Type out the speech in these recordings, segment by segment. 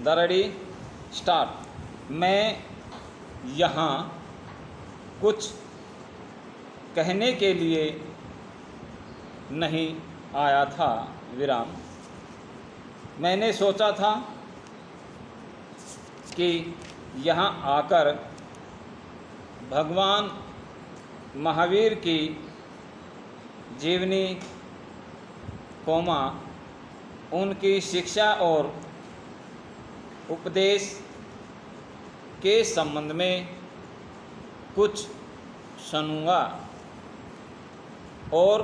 The ready start. मैं यहाँ कुछ कहने के लिए नहीं आया था विराम। मैंने सोचा था कि यहाँ आकर भगवान महावीर की जीवनी उनकी शिक्षा और उपदेश के संबंध में कुछ सुनूंगा और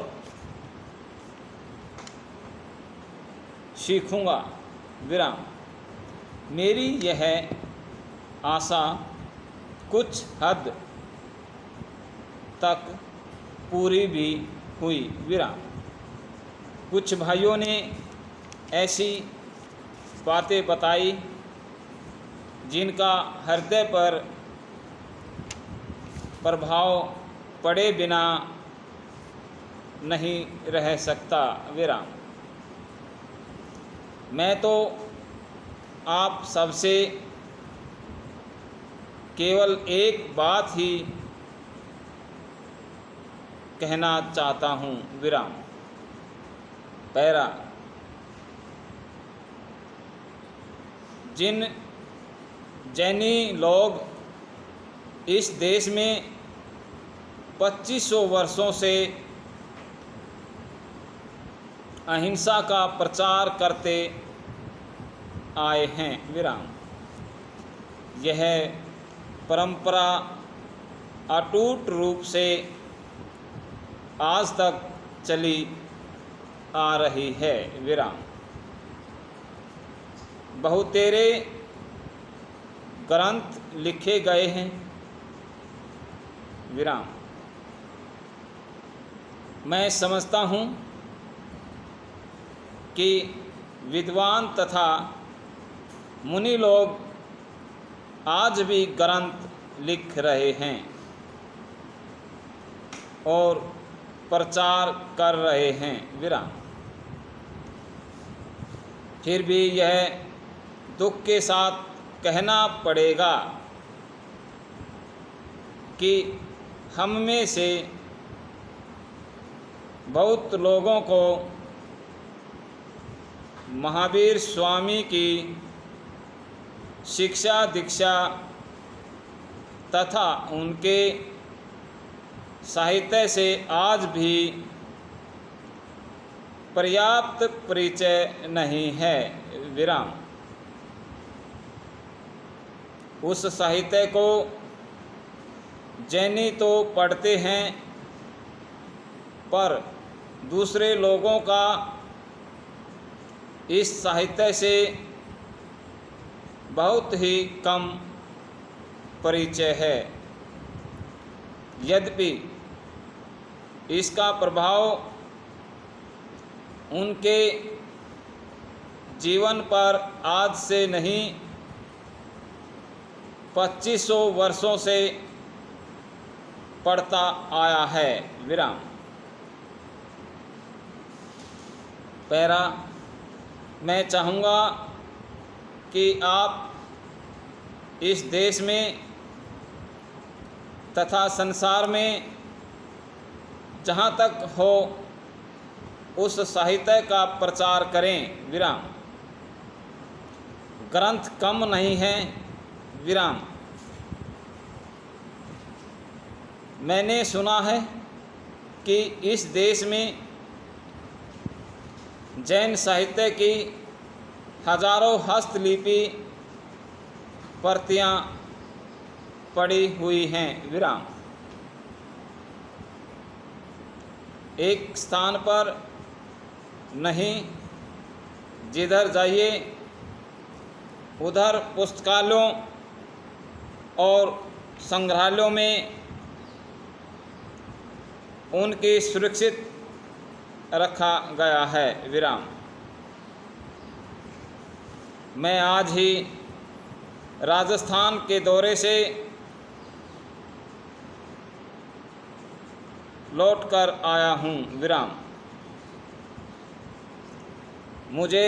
सीखूंगा विराम। मेरी यह आशा कुछ हद तक पूरी भी हुई विराम। कुछ भाइयों ने ऐसी बातें बताई जिनका हृदय पर प्रभाव पड़े बिना नहीं रह सकता विराम। मैं तो आप सबसे केवल एक बात ही कहना चाहता हूँ विराम। पैरा। जिन जैनी लोग इस देश में 2500 वर्षों से अहिंसा का प्रचार करते आए हैं विराम, यह परंपरा अटूट रूप से आज तक चली आ रही है विराम। बहुतेरे ग्रंथ लिखे गए हैं विराम। मैं समझता हूँ कि विद्वान तथा मुनि लोग आज भी ग्रंथ लिख रहे हैं और प्रचार कर रहे हैं विराम। फिर भी यह दुख के साथ कहना पड़ेगा कि हम में से बहुत लोगों को महावीर स्वामी की शिक्षा दीक्षा तथा उनके साहित्य से आज भी पर्याप्त परिचय नहीं है विराम। उस साहित्य को जैनी तो पढ़ते हैं पर दूसरे लोगों का इस साहित्य से बहुत ही कम परिचय है। यद्यपि इसका प्रभाव उनके जीवन पर आज से नहीं 2500 वर्षों से पड़ता आया है विराम। पैरा। मैं चाहूँगा कि आप इस देश में तथा संसार में जहाँ तक हो उस साहित्य का प्रचार करें विराम। ग्रंथ कम नहीं है विराम। मैंने सुना है कि इस देश में जैन साहित्य की हजारों हस्तलिपि प्रतियां पड़ी हुई हैं विराम। एक स्थान पर नहीं, जिधर जाइए उधर पुस्तकालयों और संग्रहालयों में उनकी सुरक्षित रखा गया है विराम। मैं आज ही राजस्थान के दौरे से लौट कर आया हूँ विराम। मुझे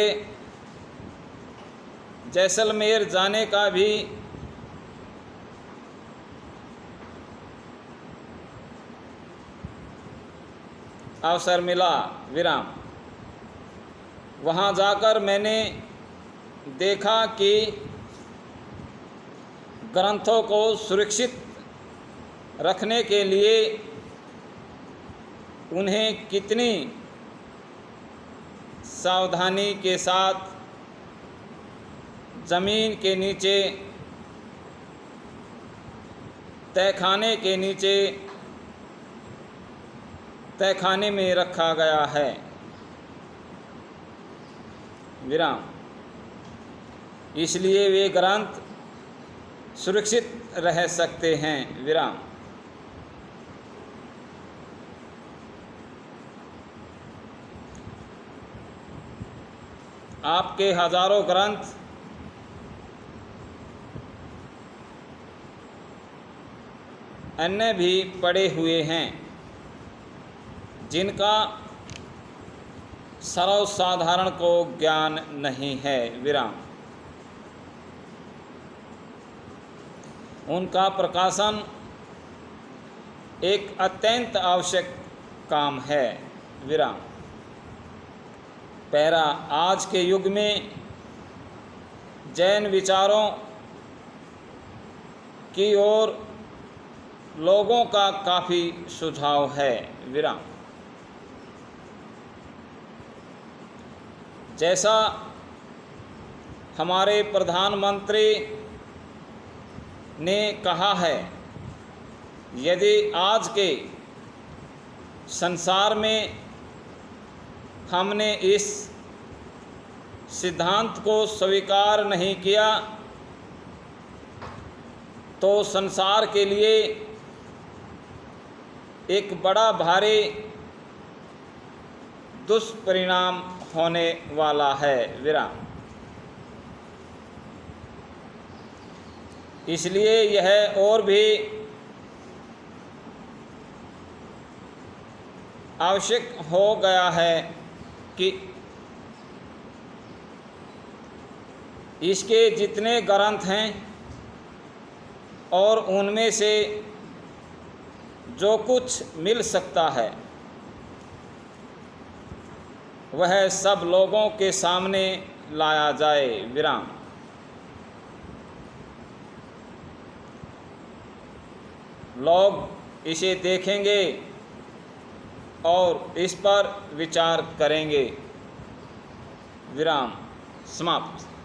जैसलमेर जाने का भी अवसर मिला। विराम। वहाँ जाकर मैंने देखा कि ग्रंथों को सुरक्षित रखने के लिए उन्हें कितनी सावधानी के साथ ज़मीन के नीचे, तहखाने के नीचे, तहखाने में रखा गया है। विराम। इसलिए वे ग्रंथ सुरक्षित रह सकते हैं। विराम। आपके हजारों ग्रंथ अन्य भी पड़े हुए हैं जिनका सर्वसाधारण को ज्ञान नहीं है। विराम। उनका प्रकाशन एक अत्यंत आवश्यक काम है। विराम। पैरा। आज के युग में जैन विचारों की ओर लोगों का काफ़ी सुझाव है। विराम। जैसा हमारे प्रधानमंत्री ने कहा है, यदि आज के संसार में हमने इस सिद्धांत को स्वीकार नहीं किया तो संसार के लिए एक बड़ा भारी दुष्परिणाम होने वाला है। विराम। इसलिए यह और भी आवश्यक हो गया है कि इसके जितने ग्रंथ हैं और उनमें से जो कुछ मिल सकता है वह सब लोगों के सामने लाया जाए। विराम। लोग इसे देखेंगे और इस पर विचार करेंगे। विराम। समाप्त।